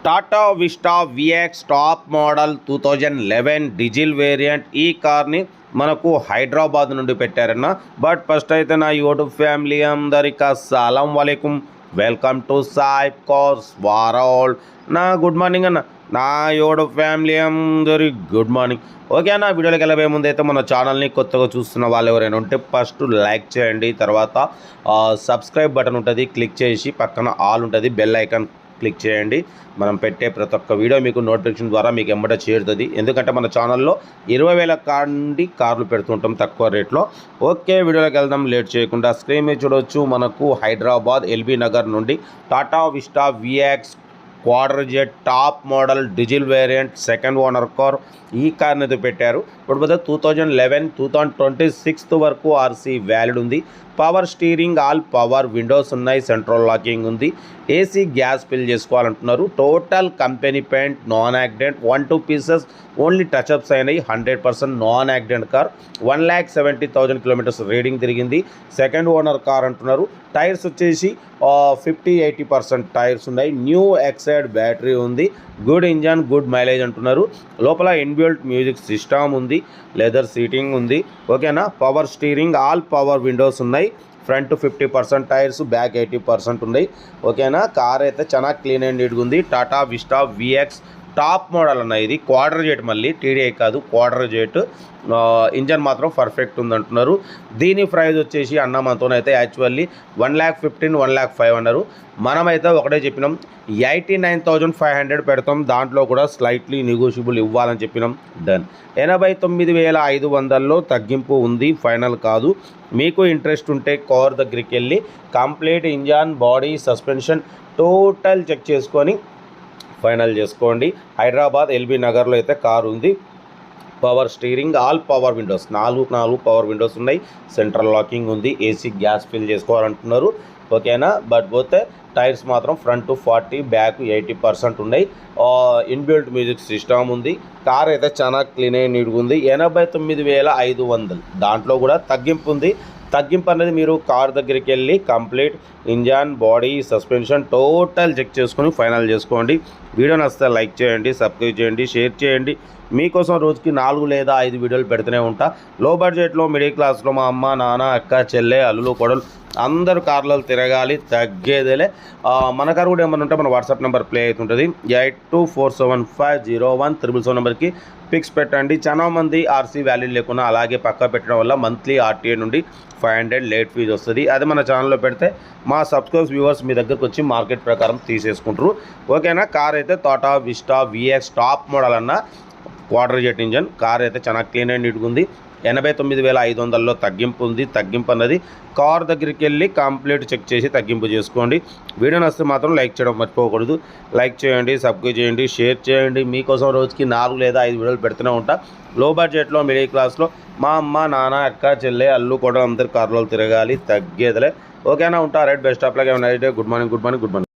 Tata Vista vx top model 2011 diesel variant. ఈ కార్ని మనకు హైదరాబాద్ నుండి పెట్టారన్న. బట్ ఫస్ట్ అయితే నా యూట్యూబ్ ఫ్యామిలీ అందరికీ అస్సలం వాలేకుమ్, వెల్కమ్ టు సాయిబ్ కార్స్ వరల్డ్. నా గుడ్ మార్నింగ్ అన్న, నా యూట్యూబ్ ఫ్యామిలీ అందరి గుడ్ మార్నింగ్. ఓకే అన్న, వీడియోలోకి వెళ్ళబోయే ముందు అయితే మన ఛానల్ని కొత్తగా చూస్తున్న వాళ్ళు ఎవరైనా ఉంటే ఫస్ట్ లైక్ చేయండి, తర్వాత సబ్స్క్రైబ్ బటన్ ఉంటుంది క్లిక్ చేసి పక్కన ఆల్ ఉంటుంది బెల్ ఐకాన్ క్లిక్ చేయండి. మనం పెట్టే ప్రతి ఒక్క వీడియో మీకు నోటిఫికేషన్ ద్వారా మీకు ఎంబట చేరుతుంది. ఎందుకంటే మన ఛానల్లో 20,000 కాండి కార్లు పెడుతుంటాం తక్కువ రేట్లో. ఓకే, వీడియోలోకి వెళ్దాం లేట్ చేయకుండా. స్క్రీన్ మీద చూడవచ్చు, మనకు హైదరాబాద్ ఎల్బీ నగర్ నుండి Tata Vista VX quadrajet top model diesel variant second owner car. ఈ కార్ని అయితే పెట్టారు. ఇప్పుడు 2011 2026 వరకు ఆర్సీ వ్యాలిడ్ ఉంది. Power steering, all power windows ఉన్నాయి, సెంట్రల్ లాకింగ్ ఉంది, ఏసీ గ్యాస్ ఫిల్ చేసుకోవాలంటున్నారు. Total company paint, non accident, 1-2 pieces only touchups అయినాయి. 100% non accident car. 1,70,000 kilometres reading తిరిగింది. సెకండ్ ఓనర్ కార్ అంటున్నారు. టైర్స్ వచ్చేసి 50-80% టైర్స్ ఉన్నాయి. న్యూ ఎక్సైడ్ బ్యాటరీ ఉంది. గుడ్ ఇంజన్, గుడ్ మైలేజ్ అంటున్నారు. లోపల ఇన్బిల్ట్ మ్యూజిక్ సిస్టమ్ ఉంది, లెదర్ సీటింగ్ ఉంది. ఓకేనా, power steering, all power windows ఉన్నాయి. ఫ్రంట్ 50% టైర్స్, బ్యాక్ 80% ఉన్నాయి. ఓకేనా, కార్ అయితే చాలా క్లీన్ అండ్ నీట్గా ఉంది. Tata Vista vx top model అన్న. ఇది క్వార్టర్ జెట్, మళ్ళీ టీడీఐ కాదు, క్వార్టర్ జెట్. ఇంజన్ మాత్రం పర్ఫెక్ట్ ఉందంటున్నారు. దీని ప్రైస్ వచ్చేసి అన్న మనతోనైతే యాక్చువల్లీ 1,15,000 1,05,000 అన్నారు. మనమైతే ఒకటే చెప్పినాం, 89,500 పెడతాం. దాంట్లో కూడా స్లైట్లీ నెగోషియబుల్ ఇవ్వాలని చెప్పినాం. డన్. 89,500లో తగ్గింపు ఉంది, ఫైనల్ కాదు. మీకు ఇంట్రెస్ట్ ఉంటే కార్ దగ్గరికి వెళ్ళి complete engine, body, suspension total check చేసుకొని ఫైనల్ చేసుకోండి. హైదరాబాద్ ఎల్బీ నగర్లో అయితే కారు ఉంది. Power steering, all power windows, 4 power windows ఉన్నాయి, సెంట్రల్ లాకింగ్ ఉంది, ఏసీ గ్యాస్ ఫిల్ చేసుకోవాలంటున్నారు. ఓకేనా, బట్ పోతే టైర్స్ మాత్రం ఫ్రంట్ 40, బ్యాక్ 80% ఉన్నాయి. ఇన్బిల్ట్ మ్యూజిక్ సిస్టమ్ ఉంది. కార్ అయితే చాలా క్లీన్ అండ్ నీట్గా ఉంది. 89,500, దాంట్లో కూడా తగ్గింపు ఉంది. తగ్గింపు అనేది మీరు కార్ దగ్గరికి వెళ్ళి complete engine, body, suspension total check చేసుకొని ఫైనల్ చేసుకోండి. వీడియో నచ్చితే లైక్ చేయండి, సబ్స్క్రైబ్ చేయండి, షేర్ చేయండి. మీకోసం రోజుకి 4 లేదా 5 వీడియోలు పెడుతూనే ఉంటా. లో బడ్జెట్లో, మిడిల్ క్లాస్లో మా అమ్మ, నాన్న, అక్క, చెల్లె, అల్లులు, కొడలు అందరూ కార్లలో తిరగాలి, తగ్గేదేలే. మన కారు కూడా ఏమన్నా ఉంటే మన వాట్సాప్ నెంబర్ ప్లే అవుతుంటుంది. 8247501777 నెంబర్కి పిక్స్ పెట్టండి. చాలా మంది ఆర్సీ వ్యాలిడ్ లేకుండా అలాగే పక్కా పెట్టడం వల్ల మంత్లీ ఆర్టీఏ నుండి 500 లేట్ ఫీజు వస్తుంది. అది మన ఛానల్లో పెడితే మా సబ్స్క్రైబ్ వ్యూవర్స్ మీ దగ్గరకు వచ్చి మార్కెట్ ప్రకారం తీసేసుకుంటారు. ఓకేనా, కార్ అయితే Tata Vista vx top model అన్న, క్వార్టర్ జెట్ ఇంజన్. కార్ అయితే చాలా క్లీన్ అండ్ నీట్గా ఉంది. 89,500లో తగ్గింపు ఉంది. తగ్గింపు అన్నది కార్ దగ్గరికి వెళ్ళి కంప్లీట్ చెక్ చేసి తగ్గింపు చేసుకోండి. వీడియో నచ్చితే మాత్రం లైక్ చేయడం మర్చిపోకూడదు. లైక్ చేయండి, సబ్స్క్రైబ్ చేయండి, షేర్ చేయండి. మీకోసం రోజుకి 4 లేదా 5 వీడియోలు పెడుతూనే ఉంటా. లో బడ్జెట్లో, మిడిల్ క్లాస్లో మా అమ్మ, నాన్న, అక్క, చెల్లె, అల్లు కూడా అందరు కార్లో తిరగాలి, తగ్గేదలే. ఓకేనా, ఉంటా. Right, best of luck. Good morning.